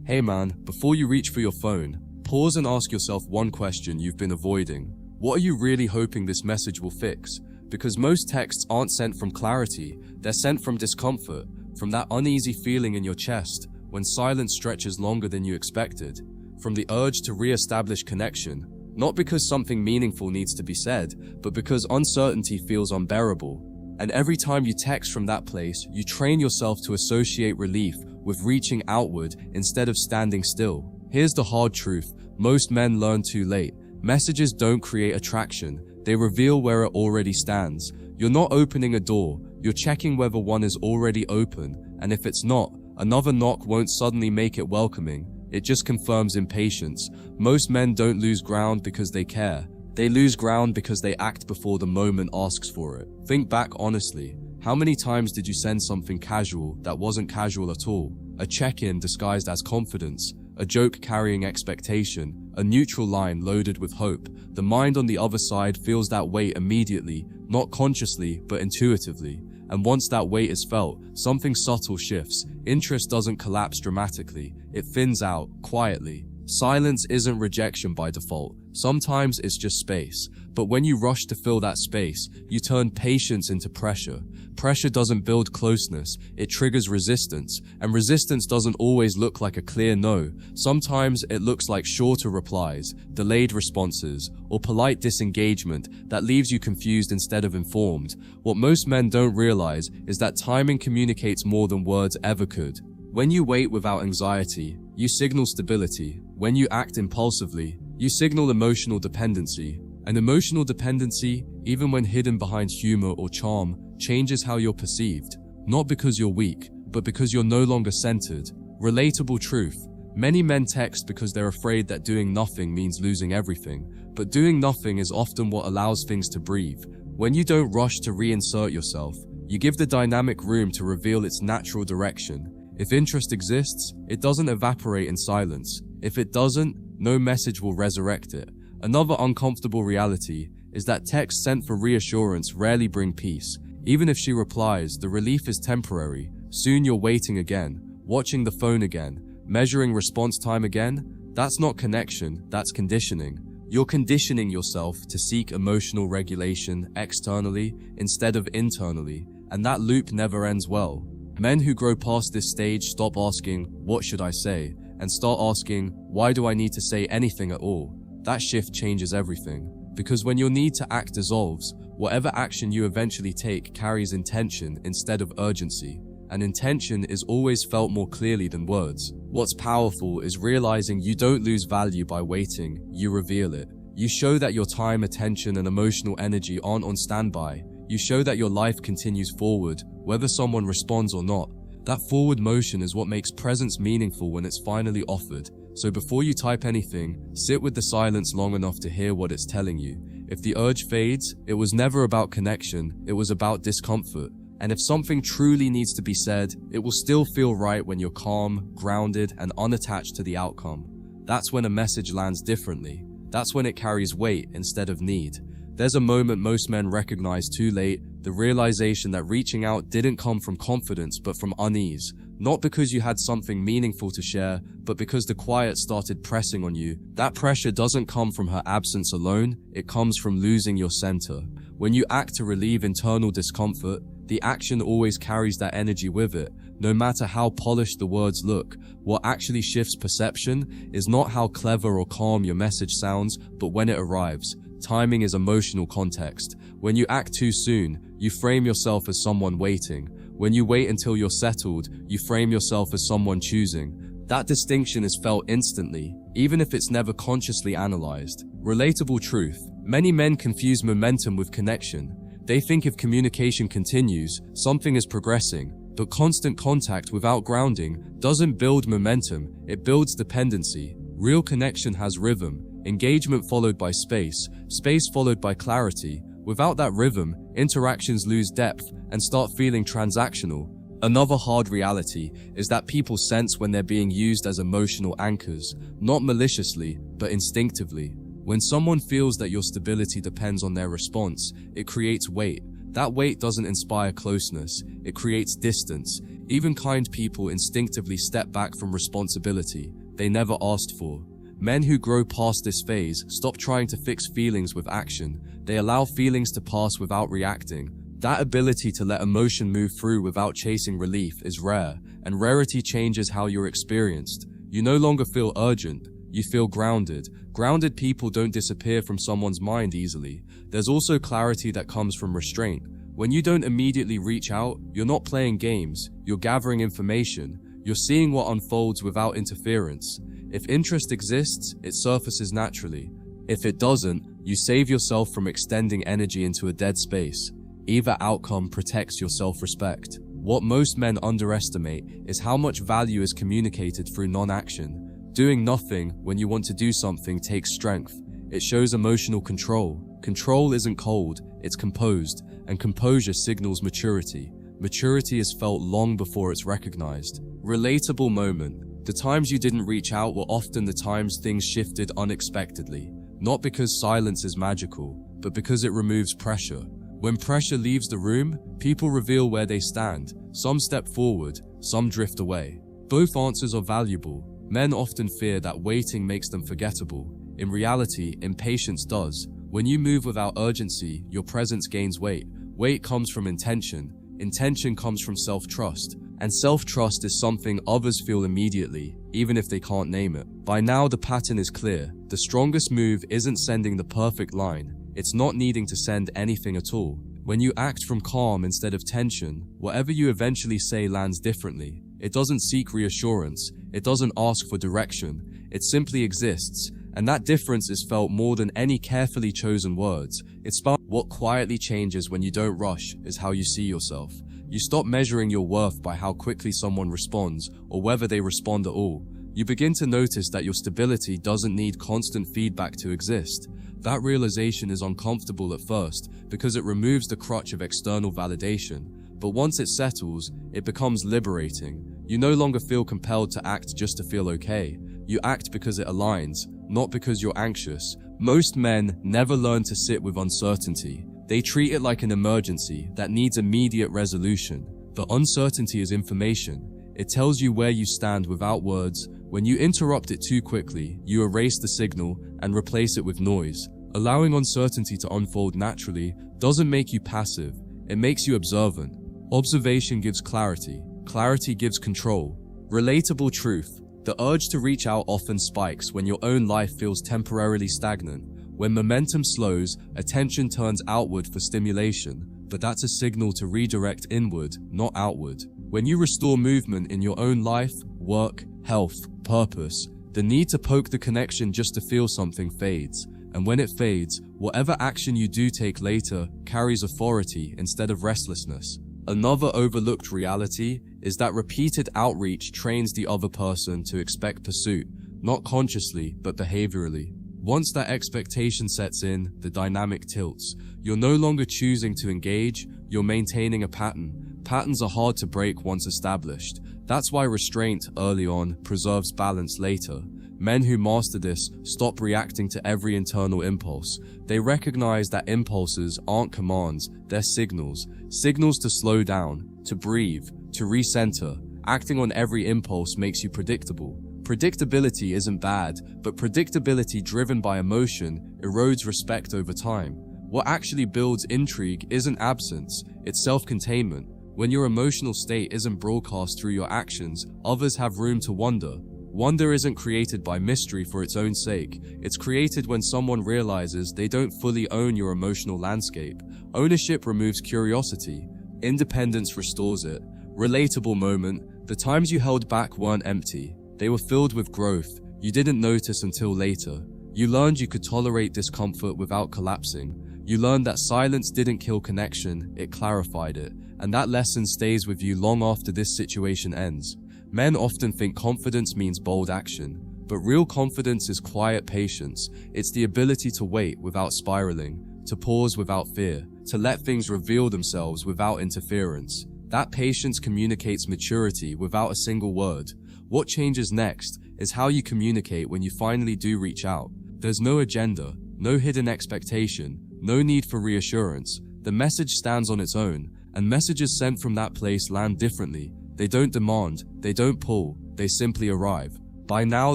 Hey man, before you reach for your phone, pause and ask yourself one question you've been avoiding. What are you really hoping this message will fix? Because most texts aren't sent from clarity, they're sent from discomfort, from that uneasy feeling in your chest when silence stretches longer than you expected, from the urge to re-establish connection, not because something meaningful needs to be said, but because uncertainty feels unbearable. And every time you text from that place, you train yourself to associate relief with reaching outward instead of standing still. Here's the hard truth: most men learn too late. Messages don't create attraction, they reveal where it already stands. You're not opening a door, you're checking whether one is already open, and if it's not, another knock won't suddenly make it welcoming. It just confirms impatience. Most men don't lose ground because they care. They lose ground because they act before the moment asks for it. Think back honestly. How many times did you send something casual that wasn't casual at all? A check-in disguised as confidence, a joke carrying expectation, a neutral line loaded with hope. The mind on the other side feels that weight immediately, not consciously, but intuitively. And once that weight is felt, something subtle shifts. Interest doesn't collapse dramatically, it thins out, quietly. Silence isn't rejection by default. Sometimes it's just space. But when you rush to fill that space, you turn patience into pressure. Pressure doesn't build closeness, it triggers resistance. And resistance doesn't always look like a clear no. Sometimes it looks like shorter replies, delayed responses, or polite disengagement that leaves you confused instead of informed. What most men don't realize is that timing communicates more than words ever could. When you wait without anxiety, you signal stability. When you act impulsively, you signal emotional dependency. And emotional dependency, even when hidden behind humor or charm, changes how you're perceived. Not because you're weak, but because you're no longer centered. Relatable truth. Many men text because they're afraid that doing nothing means losing everything. But doing nothing is often what allows things to breathe. When you don't rush to reinsert yourself, you give the dynamic room to reveal its natural direction. If interest exists, it doesn't evaporate in silence. If it doesn't, no message will resurrect it. Another uncomfortable reality is that texts sent for reassurance rarely bring peace. Even if she replies, the relief is temporary. Soon you're waiting again, watching the phone again, measuring response time again. That's not connection, that's conditioning. You're conditioning yourself to seek emotional regulation externally instead of internally, and that loop never ends well. Men who grow past this stage stop asking, "What should I say?" and start asking, "Why do I need to say anything at all?" That shift changes everything. Because when your need to act dissolves, whatever action you eventually take carries intention instead of urgency. And intention is always felt more clearly than words. What's powerful is realizing you don't lose value by waiting, you reveal it. You show that your time, attention, and emotional energy aren't on standby. You show that your life continues forward, whether someone responds or not. That forward motion is what makes presence meaningful when it's finally offered. So before you type anything, sit with the silence long enough to hear what it's telling you. If the urge fades, it was never about connection, it was about discomfort. And if something truly needs to be said, it will still feel right when you're calm, grounded, and unattached to the outcome. That's when a message lands differently. That's when it carries weight instead of need. There's a moment most men recognize too late, the realization that reaching out didn't come from confidence but from unease. Not because you had something meaningful to share, but because the quiet started pressing on you. That pressure doesn't come from her absence alone, it comes from losing your center. When you act to relieve internal discomfort, the action always carries that energy with it. No matter how polished the words look, what actually shifts perception is not how clever or calm your message sounds, but when it arrives. Timing is emotional context. When you act too soon, you frame yourself as someone waiting. When you wait until you're settled, you frame yourself as someone choosing. That distinction is felt instantly, even if it's never consciously analyzed. Relatable truth. Many men confuse momentum with connection. They think if communication continues, something is progressing. But constant contact without grounding doesn't build momentum, it builds dependency. Real connection has rhythm. Engagement followed by space, space followed by clarity. Without that rhythm, interactions lose depth and start feeling transactional. Another hard reality is that people sense when they're being used as emotional anchors, not maliciously, but instinctively. When someone feels that your stability depends on their response, it creates weight. That weight doesn't inspire closeness, it creates distance. Even kind people instinctively step back from responsibility they never asked for. Men who grow past this phase stop trying to fix feelings with action. They allow feelings to pass without reacting. That ability to let emotion move through without chasing relief is rare, and rarity changes how you're experienced. You no longer feel urgent, you feel grounded. Grounded people don't disappear from someone's mind easily. There's also clarity that comes from restraint. When you don't immediately reach out, you're not playing games, you're gathering information. You're seeing what unfolds without interference. If interest exists, it surfaces naturally. If it doesn't, you save yourself from extending energy into a dead space. Either outcome protects your self-respect. What most men underestimate is how much value is communicated through non-action. Doing nothing when you want to do something takes strength. It shows emotional control. Control isn't cold, it's composed, and composure signals maturity. Maturity is felt long before it's recognized. Relatable moment. The times you didn't reach out were often the times things shifted unexpectedly. Not because silence is magical, but because it removes pressure. When pressure leaves the room, people reveal where they stand. Some step forward, some drift away. Both answers are valuable. Men often fear that waiting makes them forgettable. In reality, impatience does. When you move without urgency, your presence gains weight. Weight comes from intention. Intention comes from self-trust. And self-trust is something others feel immediately, even if they can't name it. By now, the pattern is clear. The strongest move isn't sending the perfect line. It's not needing to send anything at all. When you act from calm instead of tension, whatever you eventually say lands differently. It doesn't seek reassurance. It doesn't ask for direction. It simply exists. And that difference is felt more than any carefully chosen words. What quietly changes when you don't rush is how you see yourself. You stop measuring your worth by how quickly someone responds or whether they respond at all. You begin to notice that your stability doesn't need constant feedback to exist. That realization is uncomfortable at first because it removes the crutch of external validation. But once it settles, it becomes liberating. You no longer feel compelled to act just to feel okay. You act because it aligns, not because you're anxious. Most men never learn to sit with uncertainty. They treat it like an emergency that needs immediate resolution. The uncertainty is information. It tells you where you stand without words. When you interrupt it too quickly, you erase the signal and replace it with noise. Allowing uncertainty to unfold naturally doesn't make you passive. It makes you observant. Observation gives clarity. Clarity gives control. Relatable truth. The urge to reach out often spikes when your own life feels temporarily stagnant. When momentum slows, attention turns outward for stimulation, but that's a signal to redirect inward, not outward. When you restore movement in your own life, work, health, purpose, the need to poke the connection just to feel something fades. And when it fades, whatever action you do take later carries authority instead of restlessness. Another overlooked reality is that repeated outreach trains the other person to expect pursuit, not consciously, but behaviorally. Once that expectation sets in, the dynamic tilts. You're no longer choosing to engage, you're maintaining a pattern. Patterns are hard to break once established. That's why restraint early on preserves balance later. Men who master this stop reacting to every internal impulse. They recognize that impulses aren't commands, they're signals. Signals to slow down, to breathe, to recenter. Acting on every impulse makes you predictable. Predictability isn't bad, but predictability driven by emotion erodes respect over time. What actually builds intrigue isn't absence, it's self-containment. When your emotional state isn't broadcast through your actions, others have room to wonder. Wonder isn't created by mystery for its own sake. It's created when someone realizes they don't fully own your emotional landscape. Ownership removes curiosity. Independence restores it. Relatable moment. The times you held back weren't empty. They were filled with growth. You didn't notice until later. You learned you could tolerate discomfort without collapsing. You learned that silence didn't kill connection, it clarified it. And that lesson stays with you long after this situation ends. Men often think confidence means bold action, but real confidence is quiet patience. It's the ability to wait without spiraling, to pause without fear, to let things reveal themselves without interference. That patience communicates maturity without a single word. What changes next is how you communicate when you finally do reach out. There's no agenda, no hidden expectation, no need for reassurance. The message stands on its own, and messages sent from that place land differently. They don't demand, they don't pull, they simply arrive. By now,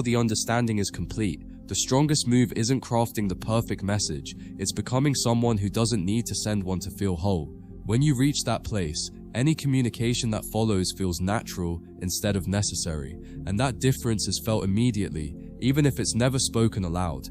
the understanding is complete. The strongest move isn't crafting the perfect message, it's becoming someone who doesn't need to send one to feel whole. When you reach that place, any communication that follows feels natural instead of necessary, and that difference is felt immediately, even if it's never spoken aloud.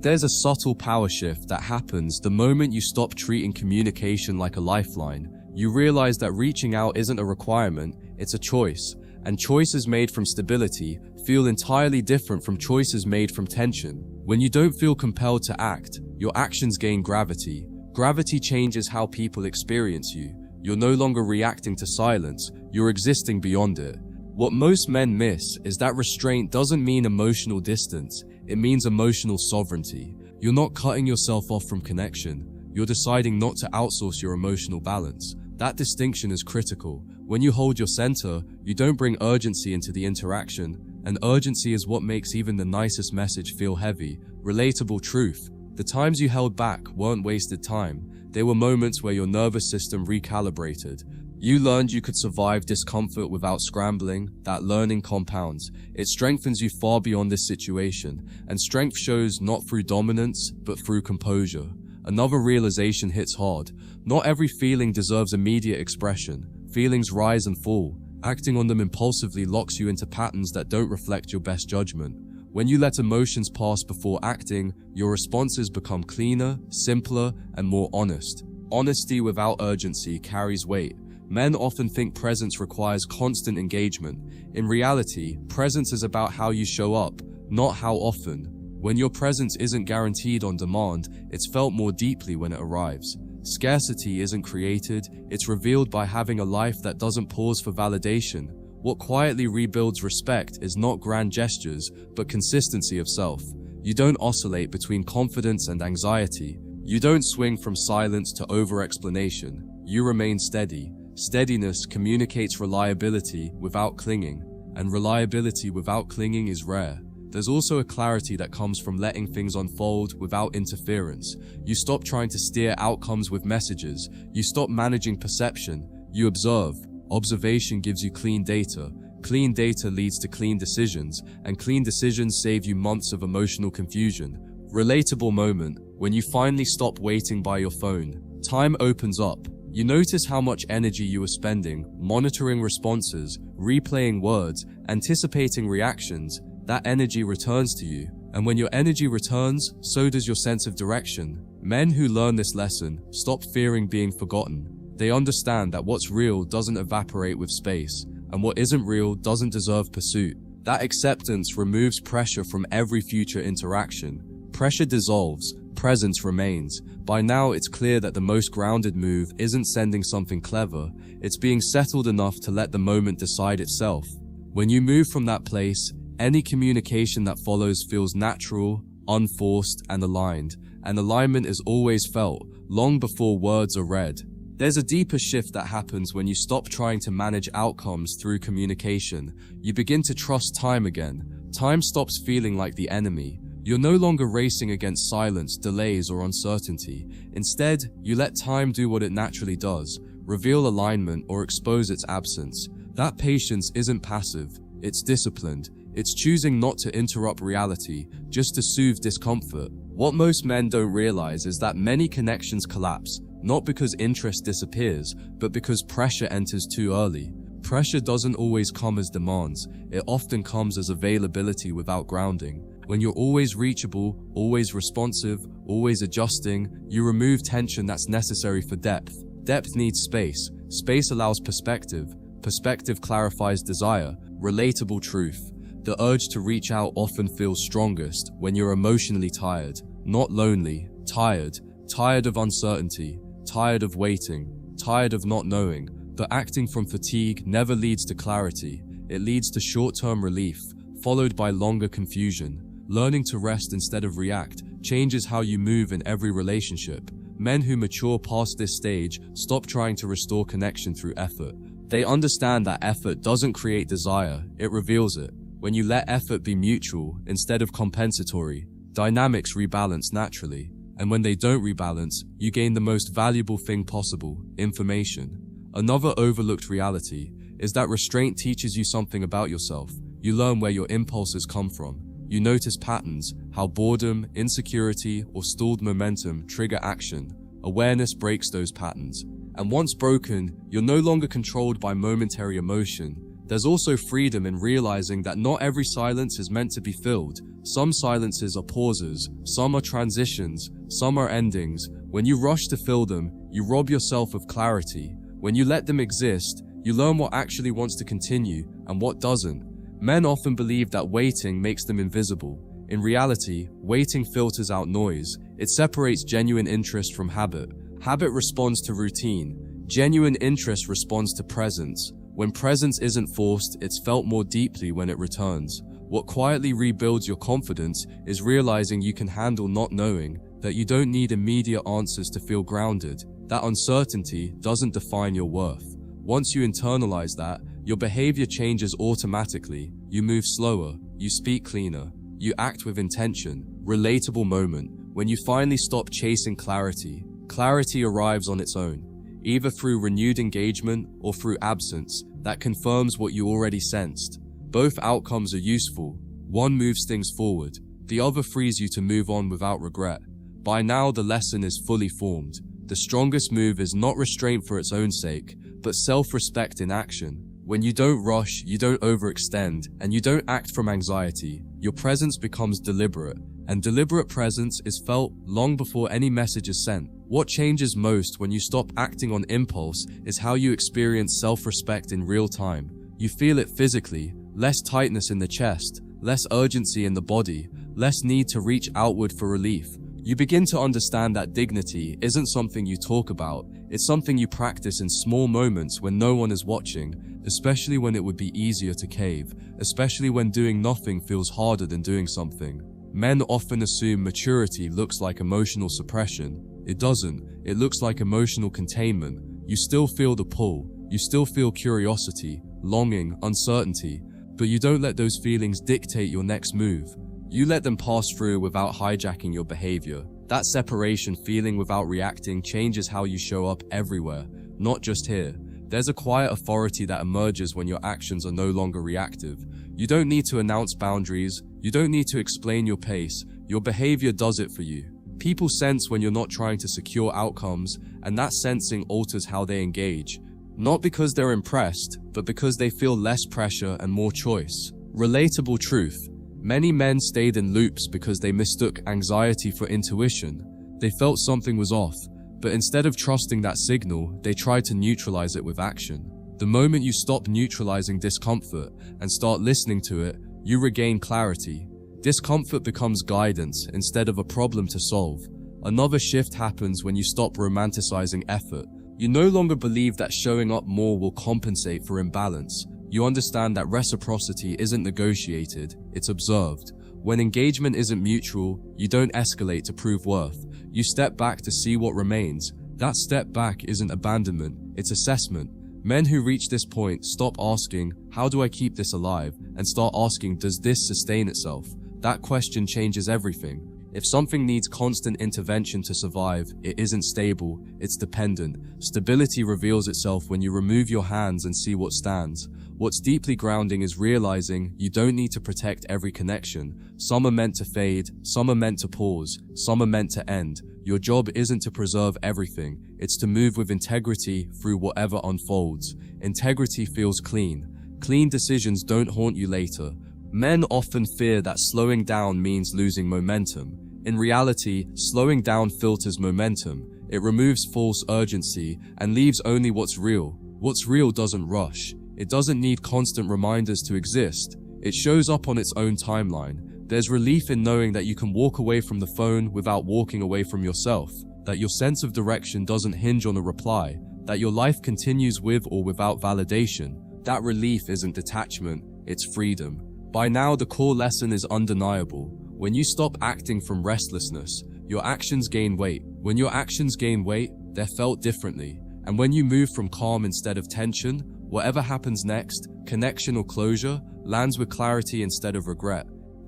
There's a subtle power shift that happens the moment you stop treating communication like a lifeline. You realize that reaching out isn't a requirement, it's a choice, and choices made from stability feel entirely different from choices made from tension. When you don't feel compelled to act, your actions gain gravity. Gravity changes how people experience you. You're no longer reacting to silence, you're existing beyond it. What most men miss is that restraint doesn't mean emotional distance, it means emotional sovereignty. You're not cutting yourself off from connection, you're deciding not to outsource your emotional balance. That distinction is critical. When you hold your center, you don't bring urgency into the interaction, and urgency is what makes even the nicest message feel heavy. Relatable truth. The times you held back weren't wasted time. They were moments where your nervous system recalibrated. You learned you could survive discomfort without scrambling. That learning compounds. It strengthens you far beyond this situation, and strength shows not through dominance, but through composure. Another realization hits hard. Not every feeling deserves immediate expression. Feelings rise and fall. Acting on them impulsively locks you into patterns that don't reflect your best judgment. When you let emotions pass before acting, your responses become cleaner, simpler, and more honest. Honesty without urgency carries weight. Men often think presence requires constant engagement. In reality, presence is about how you show up, not how often. When your presence isn't guaranteed on demand, it's felt more deeply when it arrives. Scarcity isn't created, it's revealed by having a life that doesn't pause for validation. What quietly rebuilds respect is not grand gestures, but consistency of self. You don't oscillate between confidence and anxiety. You don't swing from silence to over-explanation. You remain steady. Steadiness communicates reliability without clinging, and reliability without clinging is rare. There's also a clarity that comes from letting things unfold without interference. You stop trying to steer outcomes with messages. You stop managing perception. You observe. Observation gives you clean data. Clean data leads to clean decisions, and clean decisions save you months of emotional confusion. Relatable moment. When you finally stop waiting by your phone, time opens up. You notice how much energy you were spending, monitoring responses, replaying words, anticipating reactions. That energy returns to you. And when your energy returns, so does your sense of direction. Men who learn this lesson stop fearing being forgotten. They understand that what's real doesn't evaporate with space, and what isn't real doesn't deserve pursuit. That acceptance removes pressure from every future interaction. Pressure dissolves, presence remains. By now, it's clear that the most grounded move isn't sending something clever, it's being settled enough to let the moment decide itself. When you move from that place, any communication that follows feels natural, unforced, and aligned, and alignment is always felt, long before words are read. There's a deeper shift that happens when you stop trying to manage outcomes through communication. You begin to trust time again. Time stops feeling like the enemy. You're no longer racing against silence, delays, or uncertainty. Instead, you let time do what it naturally does, reveal alignment or expose its absence. That patience isn't passive, it's disciplined. It's choosing not to interrupt reality, just to soothe discomfort. What most men don't realize is that many connections collapse, not because interest disappears, but because pressure enters too early. Pressure doesn't always come as demands, it often comes as availability without grounding. When you're always reachable, always responsive, always adjusting, you remove tension that's necessary for depth. Depth needs space. Space allows perspective. Perspective clarifies desire. Relatable truth. The urge to reach out often feels strongest when you're emotionally tired, not lonely, tired. Tired of uncertainty, tired of waiting, tired of not knowing. But acting from fatigue never leads to clarity. It leads to short-term relief, followed by longer confusion. Learning to rest instead of react changes how you move in every relationship. Men who mature past this stage stop trying to restore connection through effort. They understand that effort doesn't create desire, it reveals it. When you let effort be mutual instead of compensatory, dynamics rebalance naturally. And when they don't rebalance, you gain the most valuable thing possible, information. Another overlooked reality is that restraint teaches you something about yourself. You learn where your impulses come from. You notice patterns, how boredom, insecurity, or stalled momentum trigger action. Awareness breaks those patterns. And once broken, you're no longer controlled by momentary emotion. There's also freedom in realizing that not every silence is meant to be filled. Some silences are pauses, some are transitions, some are endings. When you rush to fill them, you rob yourself of clarity. When you let them exist, you learn what actually wants to continue and what doesn't. Men often believe that waiting makes them invisible. In reality, waiting filters out noise. It separates genuine interest from habit. Habit responds to routine. Genuine interest responds to presence. When presence isn't forced, it's felt more deeply when it returns. What quietly rebuilds your confidence is realizing you can handle not knowing, that you don't need immediate answers to feel grounded. That uncertainty doesn't define your worth. Once you internalize that, your behavior changes automatically. You move slower, you speak cleaner, you act with intention. Relatable moment. When you finally stop chasing clarity, clarity arrives on its own, either through renewed engagement or through absence that confirms what you already sensed. Both outcomes are useful. One moves things forward, the other frees you to move on without regret. By now, the lesson is fully formed. The strongest move is not restraint for its own sake, but self-respect in action. When you don't rush, you don't overextend, and you don't act from anxiety, your presence becomes deliberate, and deliberate presence is felt long before any message is sent. What changes most when you stop acting on impulse is how you experience self-respect in real time. You feel it physically, less tightness in the chest, less urgency in the body, less need to reach outward for relief. You begin to understand that dignity isn't something you talk about, it's something you practice in small moments when no one is watching, especially when it would be easier to cave, especially when doing nothing feels harder than doing something. Men often assume maturity looks like emotional suppression. It doesn't. It looks like emotional containment. You still feel the pull, you still feel curiosity, longing, uncertainty, but you don't let those feelings dictate your next move. You let them pass through without hijacking your behavior. That separation, feeling without reacting, changes how you show up everywhere, not just here. There's a quiet authority that emerges when your actions are no longer reactive. You don't need to announce boundaries. You don't need to explain your pace. Your behavior does it for you. People sense when you're not trying to secure outcomes, and that sensing alters how they engage. Not because they're impressed, but because they feel less pressure and more choice. Relatable truth. Many men stayed in loops because they mistook anxiety for intuition. They felt something was off, but instead of trusting that signal, they tried to neutralize it with action. The moment you stop neutralizing discomfort and start listening to it, you regain clarity. Discomfort becomes guidance instead of a problem to solve. Another shift happens when you stop romanticizing effort. You no longer believe that showing up more will compensate for imbalance. You understand that reciprocity isn't negotiated, it's observed. When engagement isn't mutual, you don't escalate to prove worth. You step back to see what remains. That step back isn't abandonment, it's assessment. Men who reach this point stop asking, how do I keep this alive? And start asking, does this sustain itself? That question changes everything. If something needs constant intervention to survive, it isn't stable, it's dependent. Stability reveals itself when you remove your hands and see what stands. What's deeply grounding is realizing you don't need to protect every connection. Some are meant to fade, some are meant to pause, some are meant to end. Your job isn't to preserve everything, it's to move with integrity through whatever unfolds. Integrity feels clean. Clean decisions don't haunt you later. Men often fear that slowing down means losing momentum. In reality, slowing down filters momentum. It removes false urgency and leaves only what's real. What's real doesn't rush. It doesn't need constant reminders to exist. It shows up on its own timeline. There's relief in knowing that you can walk away from the phone without walking away from yourself, that your sense of direction doesn't hinge on a reply, that your life continues with or without validation. That relief isn't detachment, it's freedom. By now, the core lesson is undeniable. When you stop acting from restlessness, your actions gain weight. When your actions gain weight, they're felt differently. And when you move from calm instead of tension, whatever happens next, connection or closure, lands with clarity instead of regret.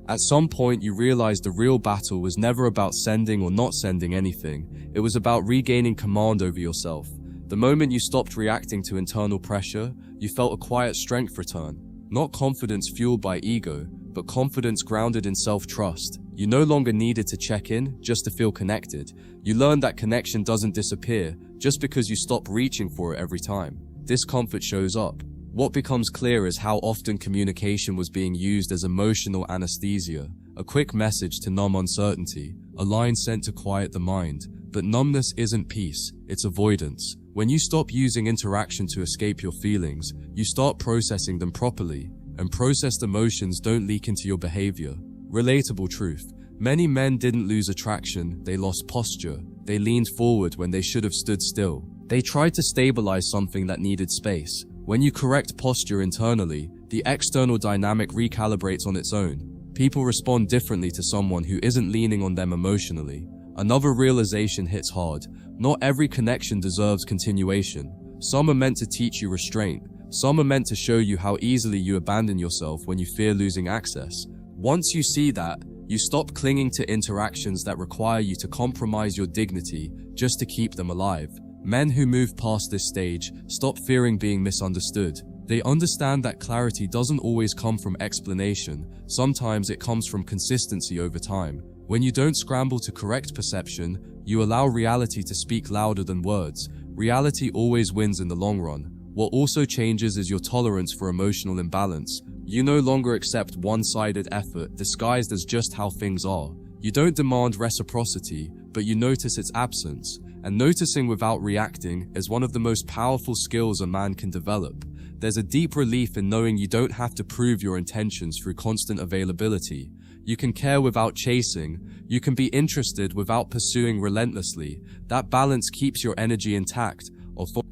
At some point, you realize the real battle was never about sending or not sending anything. It was about regaining command over yourself. The moment you stopped reacting to internal pressure, you felt a quiet strength return. Not confidence fueled by ego, but confidence grounded in self-trust. You no longer needed to check in just to feel connected. You learned that connection doesn't disappear just because you stop reaching for it every time. Discomfort shows up. What becomes clear is how often communication was being used as emotional anesthesia, a quick message to numb uncertainty, a line sent to quiet the mind. But numbness isn't peace, it's avoidance. When you stop using interaction to escape your feelings, you start processing them properly, and processed emotions don't leak into your behavior. Relatable truth. Many men didn't lose attraction, they lost posture. They leaned forward when they should have stood still. They tried to stabilize something that needed space. When you correct posture internally, the external dynamic recalibrates on its own. People respond differently to someone who isn't leaning on them emotionally. Another realization hits hard. Not every connection deserves continuation. Some are meant to teach you restraint. Some are meant to show you how easily you abandon yourself when you fear losing access. Once you see that, you stop clinging to interactions that require you to compromise your dignity just to keep them alive. Men who move past this stage stop fearing being misunderstood. They understand that clarity doesn't always come from explanation. Sometimes it comes from consistency over time. When you don't scramble to correct perception, you allow reality to speak louder than words. Reality always wins in the long run. What also changes is your tolerance for emotional imbalance. You no longer accept one-sided effort disguised as just how things are. You don't demand reciprocity, but you notice its absence. And noticing without reacting is one of the most powerful skills a man can develop. There's a deep relief in knowing you don't have to prove your intentions through constant availability. You can care without chasing. You can be interested without pursuing relentlessly. That balance keeps your energy intact,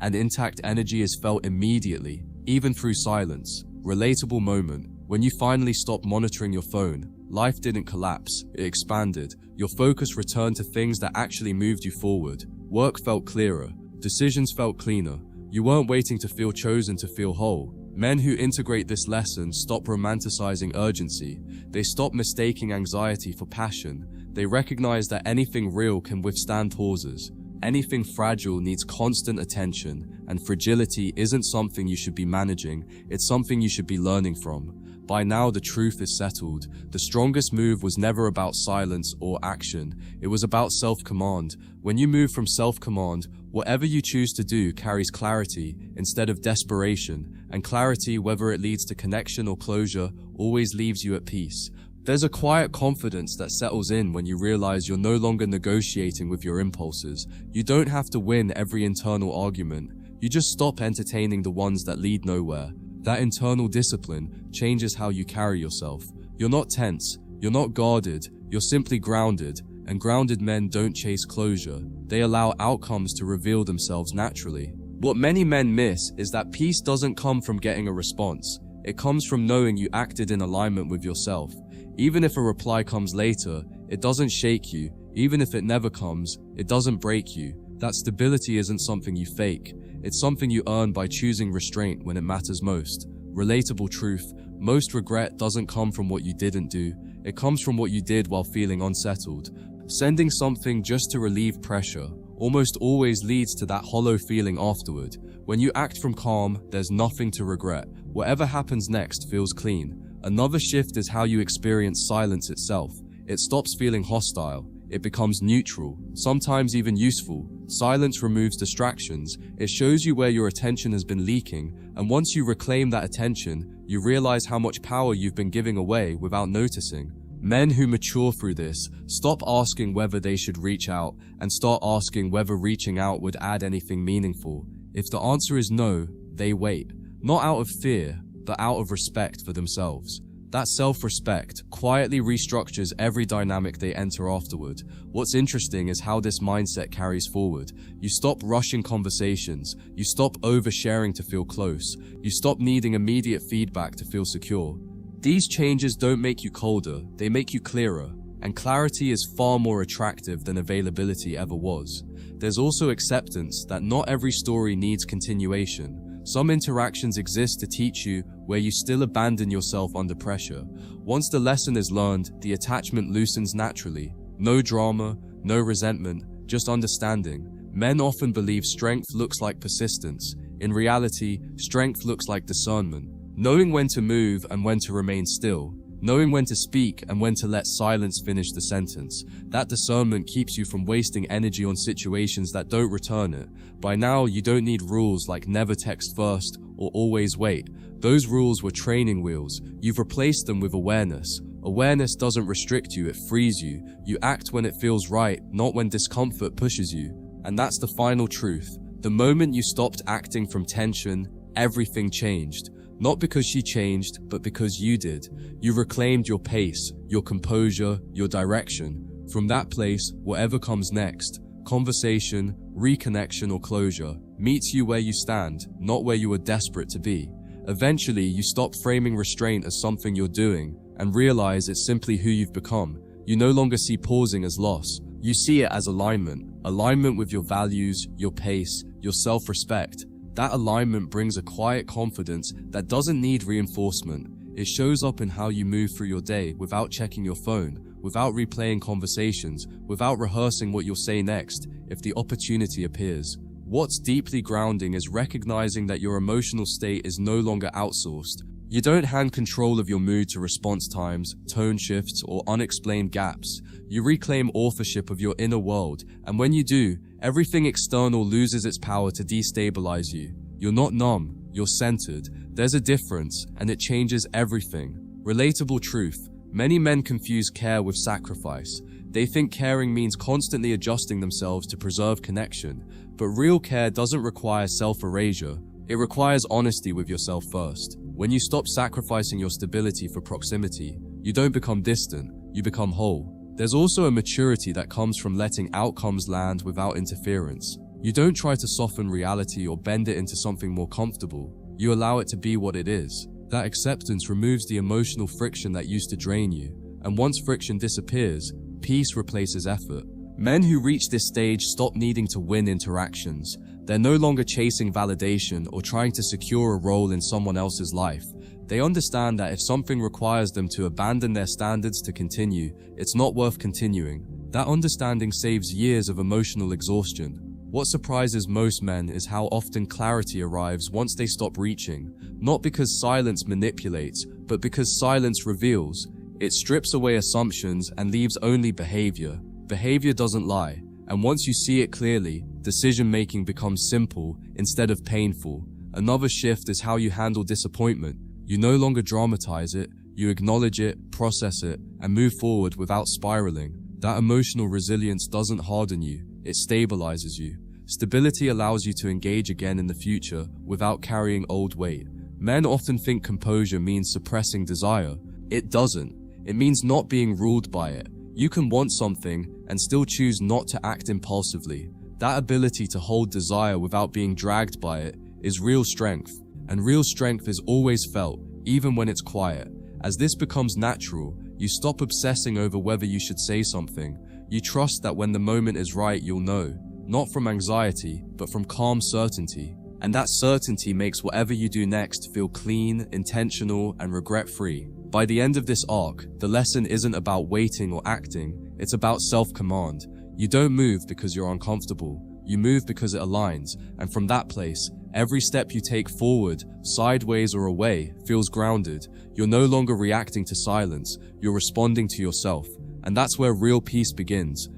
and intact energy is felt immediately, even through silence. Relatable moment. When you finally stopped monitoring your phone, life didn't collapse, it expanded. Your focus returned to things that actually moved you forward. Work felt clearer. Decisions felt cleaner. You weren't waiting to feel chosen to feel whole. Men who integrate this lesson stop romanticizing urgency. They stop mistaking anxiety for passion. They recognize that anything real can withstand pauses. Anything fragile needs constant attention, and fragility isn't something you should be managing, it's something you should be learning from. By now, the truth is settled. The strongest move was never about silence or action. It was about self-command. When you move from self-command, whatever you choose to do carries clarity instead of desperation, and clarity, whether it leads to connection or closure, always leaves you at peace. There's a quiet confidence that settles in when you realize you're no longer negotiating with your impulses. You don't have to win every internal argument. You just stop entertaining the ones that lead nowhere. That internal discipline changes how you carry yourself. You're not tense, you're not guarded, you're simply grounded, and grounded men don't chase closure. They allow outcomes to reveal themselves naturally. What many men miss is that peace doesn't come from getting a response. It comes from knowing you acted in alignment with yourself. Even if a reply comes later, it doesn't shake you. Even if it never comes, it doesn't break you. That stability isn't something you fake. It's something you earn by choosing restraint when it matters most. Relatable truth. Most regret doesn't come from what you didn't do. It comes from what you did while feeling unsettled. Sending something just to relieve pressure almost always leads to that hollow feeling afterward. When you act from calm, there's nothing to regret. Whatever happens next feels clean. Another shift is how you experience silence itself. It stops feeling hostile. It becomes neutral, sometimes even useful. Silence removes distractions. It shows you where your attention has been leaking, and once you reclaim that attention, you realize how much power you've been giving away without noticing. Men who mature through this stop asking whether they should reach out and start asking whether reaching out would add anything meaningful. If the answer is no, they wait. Not out of fear, but out of respect for themselves. That self-respect quietly restructures every dynamic they enter afterward. What's interesting is how this mindset carries forward. You stop rushing conversations. You stop oversharing to feel close. You stop needing immediate feedback to feel secure. These changes don't make you colder, they make you clearer. And clarity is far more attractive than availability ever was. There's also acceptance that not every story needs continuation. Some interactions exist to teach you where you still abandon yourself under pressure. Once the lesson is learned, the attachment loosens naturally. No drama, no resentment, just understanding. Men often believe strength looks like persistence. In reality, strength looks like discernment. Knowing when to move and when to remain still. Knowing when to speak and when to let silence finish the sentence. That discernment keeps you from wasting energy on situations that don't return it. By now, you don't need rules like never text first or always wait. Those rules were training wheels. You've replaced them with awareness. Awareness doesn't restrict you, it frees you. You act when it feels right, not when discomfort pushes you. And that's the final truth. The moment you stopped acting from tension, everything changed. Not because she changed, but because you did. You reclaimed your pace, your composure, your direction. From that place, whatever comes next, conversation, reconnection, or closure, meets you where you stand, not where you were desperate to be. Eventually, you stop framing restraint as something you're doing and realize it's simply who you've become. You no longer see pausing as loss. You see it as alignment. Alignment with your values, your pace, your self-respect. That alignment brings a quiet confidence that doesn't need reinforcement. It shows up in how you move through your day without checking your phone, without replaying conversations, without rehearsing what you'll say next if the opportunity appears. What's deeply grounding is recognizing that your emotional state is no longer outsourced. You don't hand control of your mood to response times, tone shifts, or unexplained gaps. You reclaim authorship of your inner world, and when you do, everything external loses its power to destabilize you. You're not numb, you're centered. There's a difference, and it changes everything. Relatable truth. Many men confuse care with sacrifice. They think caring means constantly adjusting themselves to preserve connection, but real care doesn't require self-erasure. It requires honesty with yourself first. When you stop sacrificing your stability for proximity, you don't become distant, you become whole. There's also a maturity that comes from letting outcomes land without interference. You don't try to soften reality or bend it into something more comfortable. You allow it to be what it is. That acceptance removes the emotional friction that used to drain you. And once friction disappears, peace replaces effort. Men who reach this stage stop needing to win interactions. They're no longer chasing validation or trying to secure a role in someone else's life. They understand that if something requires them to abandon their standards to continue, it's not worth continuing. That understanding saves years of emotional exhaustion. What surprises most men is how often clarity arrives once they stop reaching, not because silence manipulates, but because silence reveals. It strips away assumptions and leaves only behavior. Behavior doesn't lie, and once you see it clearly, decision-making becomes simple instead of painful. Another shift is how you handle disappointment. You no longer dramatize it, you acknowledge it, process it, and move forward without spiraling. That emotional resilience doesn't harden you, it stabilizes you. Stability allows you to engage again in the future without carrying old weight. Men often think composure means suppressing desire. It doesn't. It means not being ruled by it. You can want something and still choose not to act impulsively. That ability to hold desire without being dragged by it is real strength. And real strength is always felt, even when it's quiet. As this becomes natural, you stop obsessing over whether you should say something. You trust that when the moment is right, you'll know. Not from anxiety, but from calm certainty. And that certainty makes whatever you do next feel clean, intentional, and regret-free. By the end of this arc, the lesson isn't about waiting or acting, it's about self-command. You don't move because you're uncomfortable. You move because it aligns, and from that place, every step you take forward, sideways or away, feels grounded. You're no longer reacting to silence, you're responding to yourself. And that's where real peace begins.